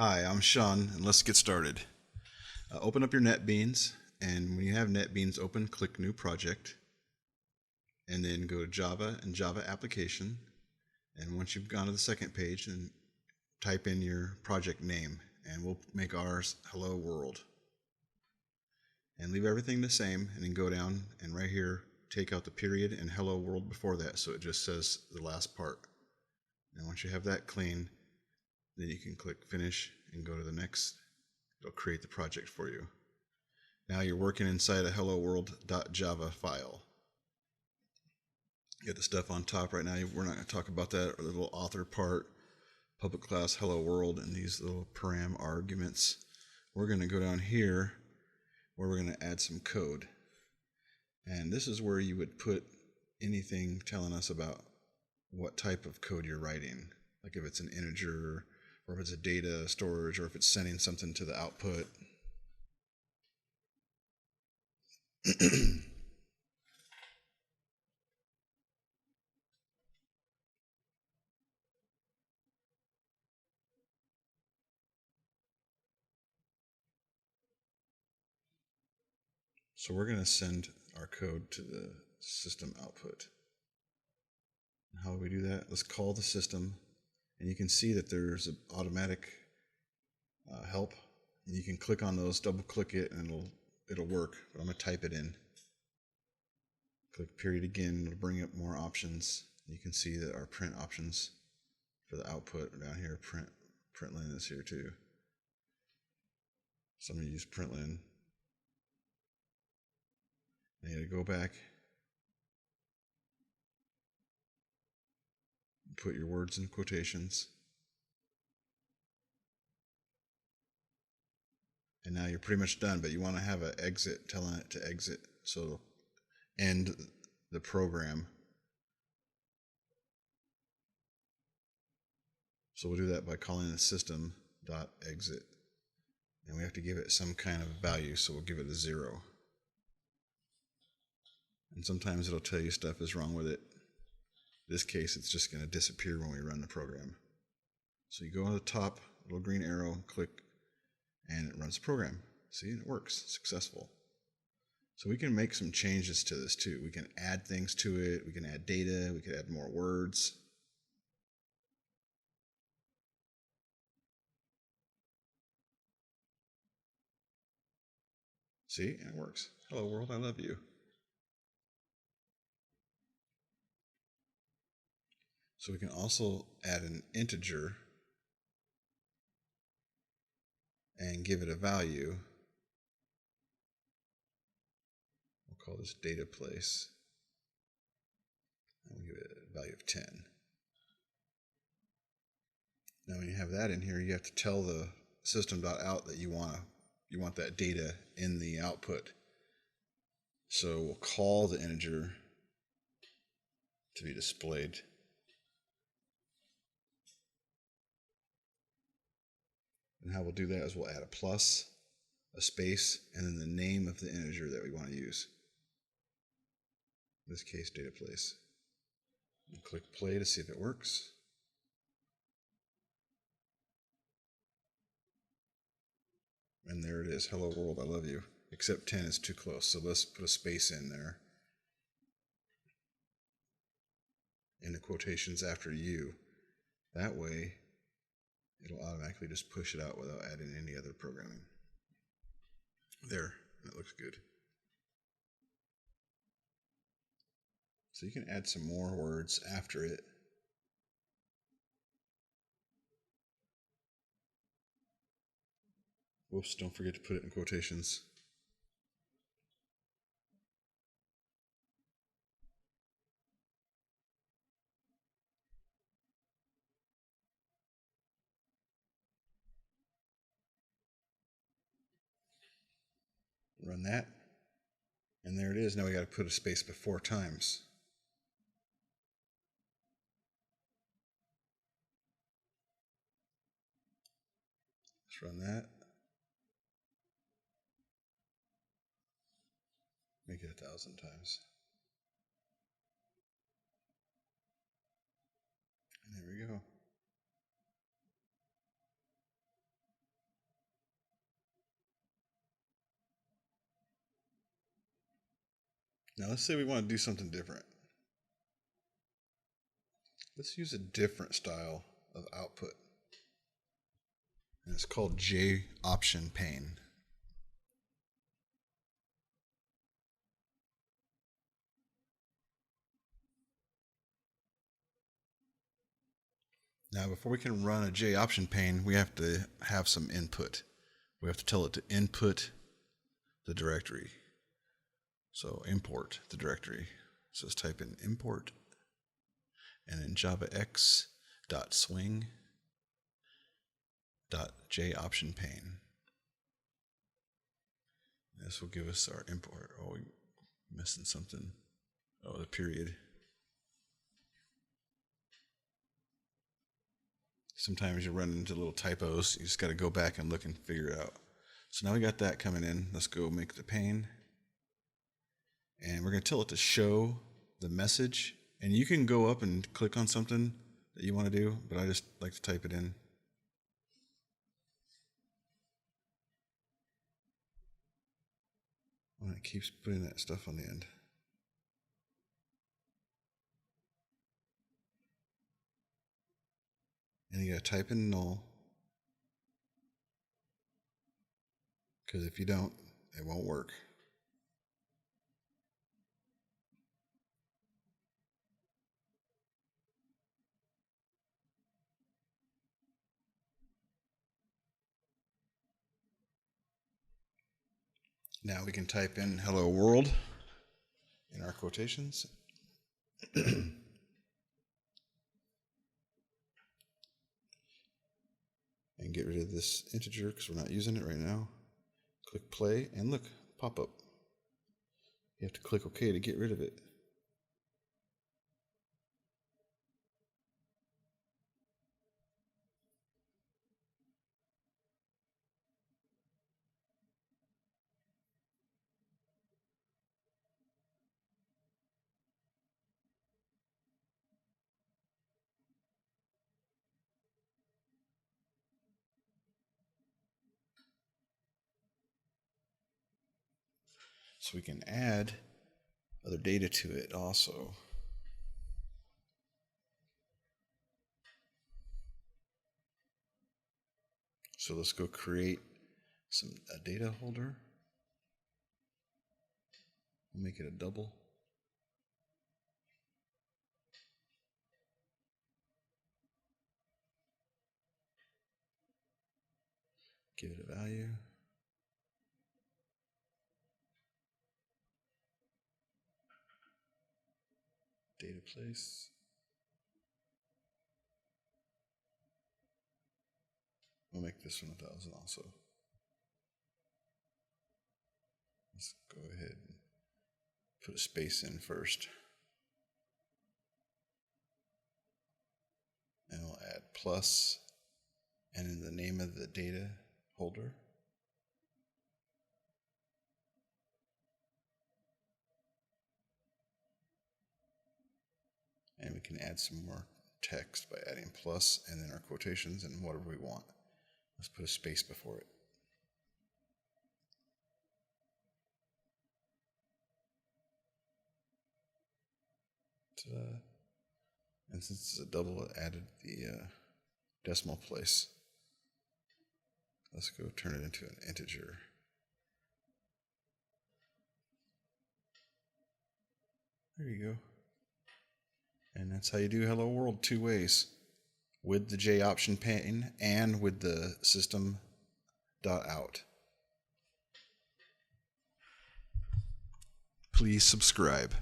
Hi, I'm Sean, and let's get started. Open up your NetBeans, and when you have NetBeans open, click New Project, and then go to Java and Java Application. And once you've gone to the second page, then type in your project name, and we'll make ours Hello World. And leave everything the same, and then go down, and right here, take out the period and Hello World before that, so it just says the last part. And once you have that clean, then you can click Finish and go to the next. It'll create the project for you. Now you're working inside a hello world.java file. You got the stuff on top right now. We're not going to talk about that, or the little author part, public class hello world, and these little param arguments. We're going to go down here where we're going to add some code. And this is where you would put anything telling us about what type of code you're writing. Like if it's an integer, or if it's a data storage, or if it's sending something to the output. So we're going to send our code to the system output. How do we do that? Let's call the system, and you can see that there's an automatic help, and you can click on those, double click it, and it'll work. But I'm going to type it in. Click period again, it'll bring up more options. You can see that our print options for the output are down here. Println is here too. So I'm going to use println. I need to go back, put your words in quotations, and now you're pretty much done, but you want to have an exit telling it to exit, so it'll end the program. So we'll do that by calling the system.exit, and we have to give it some kind of value, so we'll give it a 0. And sometimes it'll tell you stuff is wrong with it. In this case, it's just going to disappear when we run the program. So you go on the top, little green arrow, click, and it runs the program. See, it works, successful. So we can make some changes to this too. We can add things to it, we can add data, we can add more words. See, and it works. Hello world, I love you. So we can also add an integer and give it a value. We'll call this data place. And we'll give it a value of 10. Now when you have that in here, you have to tell the system.out that you want that data in the output. So we'll call the integer to be displayed. And how we'll do that is we'll add a plus, a space, and then the name of the integer that we want to use. In this case, data place. And click play to see if it works. And there it is. Hello world, I love you. Except 10 is too close, so let's put a space in there. In the quotations after you. That way, it'll automatically just push it out without adding any other programming. There, that looks good. So you can add some more words after it. Whoops, don't forget to put it in quotations. Run that. And there it is. Now we got to put a space before times. Let's run that. Make it 1,000 times. And there we go. Now let's say we want to do something different. Let's use a different style of output. And it's called J option pane. Now, before we can run a J option pane, we have to have some input. We have to tell it to input the directory. So import the directory. So let's type in import and then javax.swing.j option pane. This will give us our import. Oh, we're missing something. Oh, the period. Sometimes you run into little typos. You just got to go back and look and figure it out. So now we got that coming in. Let's go make the pane. And we're going to tell it to show the message. And you can go up and click on something that you want to do, but I just like to type it in. Well, it keeps putting that stuff on the end. And you got to type in null. Because if you don't, it won't work. Now we can type in hello world in our quotations. And get rid of this integer because we're not using it right now. Click play and look, pop up. You have to click OK to get rid of it. So we can add other data to it also. So let's go create a data holder. We'll make it a double. Give it a value. Data place. We'll make this one 1,000 also. Let's go ahead and put a space in first. And we'll add plus and in the name of the data holder. And we can add some more text by adding plus and then our quotations and whatever we want. Let's put a space before it. Ta-da. And since it's a double, it added the decimal place. Let's go turn it into an integer. There you go. And that's how you do hello world 2 ways. With the J option pane and with the system.out. Please subscribe.